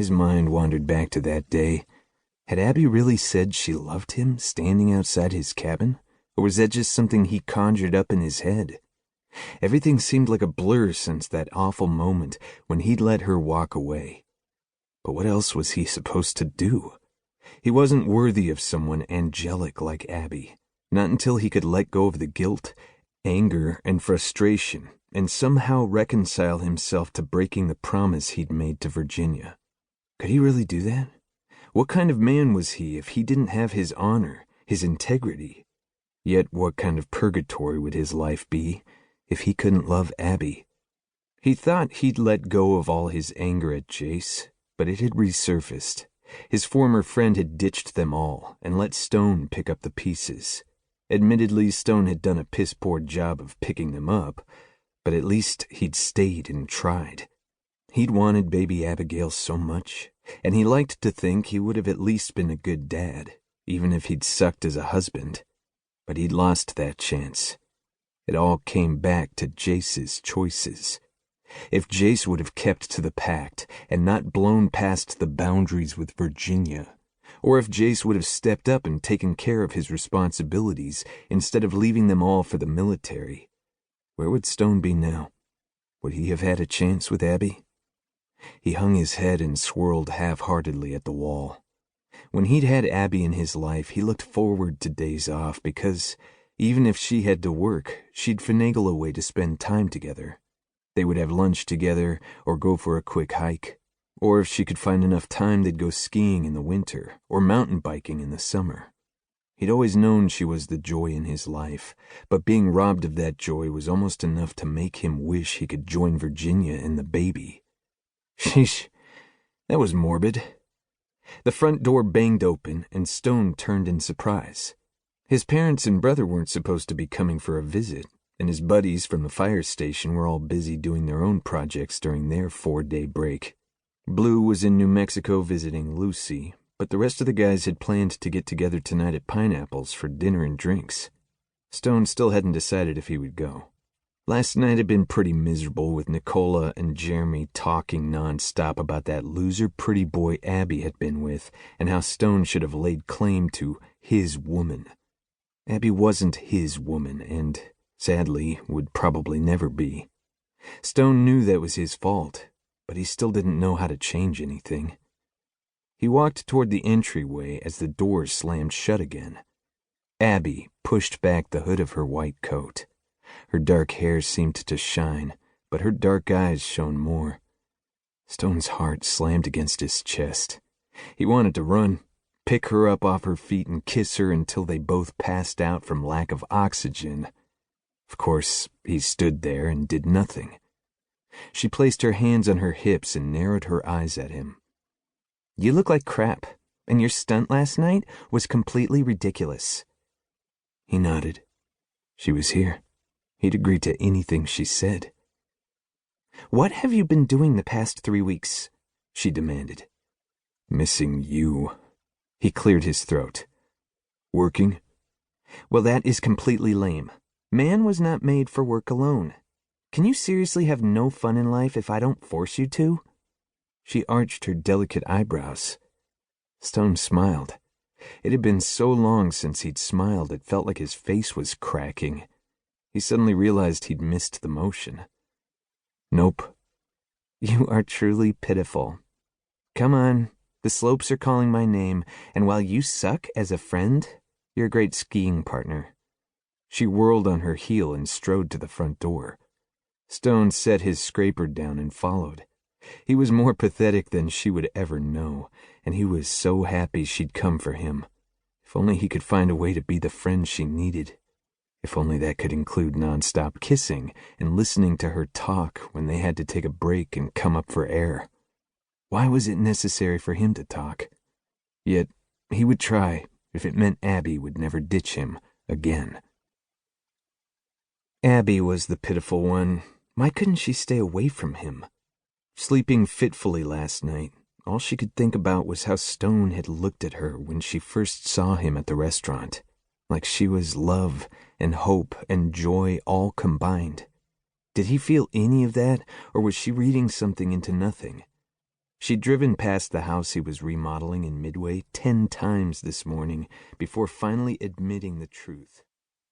His mind wandered back to that day. Had Abi really said she loved him standing outside his cabin? Or was that just something he conjured up in his head? Everything seemed like a blur since that awful moment when he'd let her walk away. But what else was he supposed to do? He wasn't worthy of someone angelic like Abi. Not until he could let go of the guilt, anger, and frustration and somehow reconcile himself to breaking the promise he'd made to Virginia. Could he really do that? What kind of man was he if he didn't have his honor, his integrity? Yet what kind of purgatory would his life be if he couldn't love Abi? He thought he'd let go of all his anger at Jace, but it had resurfaced. His former friend had ditched them all and let Stone pick up the pieces. Admittedly, Stone had done a piss-poor job of picking them up, but at least he'd stayed and tried. He'd wanted baby Abigail so much, and he liked to think he would have at least been a good dad, even if he'd sucked as a husband. But he'd lost that chance. It all came back to Jace's choices. If Jace would have kept to the pact and not blown past the boundaries with Virginia, or if Jace would have stepped up and taken care of his responsibilities instead of leaving them all for the military, where would Stone be now? Would he have had a chance with Abi? He hung his head and swirled half-heartedly at the wall. When he'd had Abi in his life, he looked forward to days off because, even if she had to work, she'd finagle a way to spend time together. They would have lunch together or go for a quick hike. Or if she could find enough time, they'd go skiing in the winter or mountain biking in the summer. He'd always known she was the joy in his life, but being robbed of that joy was almost enough to make him wish he could join Virginia and the baby. Sheesh, that was morbid. The front door banged open, and Stone turned in surprise. His parents and brother weren't supposed to be coming for a visit, and his buddies from the fire station were all busy doing their own projects during their 4-day break. Blue was in New Mexico visiting Lucy, but the rest of the guys had planned to get together tonight at Pineapples for dinner and drinks. Stone still hadn't decided if he would go. Last night had been pretty miserable, with Nicola and Jeremy talking nonstop about that loser pretty boy Abi had been with and how Stone should have laid claim to his woman. Abi wasn't his woman and, sadly, would probably never be. Stone knew that was his fault, but he still didn't know how to change anything. He walked toward the entryway as the door slammed shut again. Abi pushed back the hood of her white coat. Her dark hair seemed to shine, but her dark eyes shone more. Stone's heart slammed against his chest. He wanted to run, pick her up off her feet and kiss her until they both passed out from lack of oxygen. Of course, he stood there and did nothing. She placed her hands on her hips and narrowed her eyes at him. "You look like crap, and your stunt last night was completely ridiculous." He nodded. She was here. He'd agree to anything she said. "What have you been doing the past 3 weeks?" she demanded. "Missing you." He cleared his throat. "Working?" "Well, that is completely lame. Man was not made for work alone. Can you seriously have no fun in life if I don't force you to?" She arched her delicate eyebrows. Stone smiled. It had been so long since he'd smiled it felt like his face was cracking. He suddenly realized he'd missed the motion. "Nope." "You are truly pitiful. Come on, the slopes are calling my name, and while you suck as a friend, you're a great skiing partner." She whirled on her heel and strode to the front door. Stone set his scraper down and followed. He was more pathetic than she would ever know, and he was so happy she'd come for him. If only he could find a way to be the friend she needed. If only that could include nonstop kissing and listening to her talk when they had to take a break and come up for air. Why was it necessary for him to talk? Yet he would try if it meant Abi would never ditch him again. Abi was the pitiful one. Why couldn't she stay away from him? Sleeping fitfully last night, all she could think about was how Stone had looked at her when she first saw him at the restaurant, like she was love and hope and joy all combined. Did he feel any of that, or was she reading something into nothing? She'd driven past the house he was remodeling in Midway 10 times this morning before finally admitting the truth.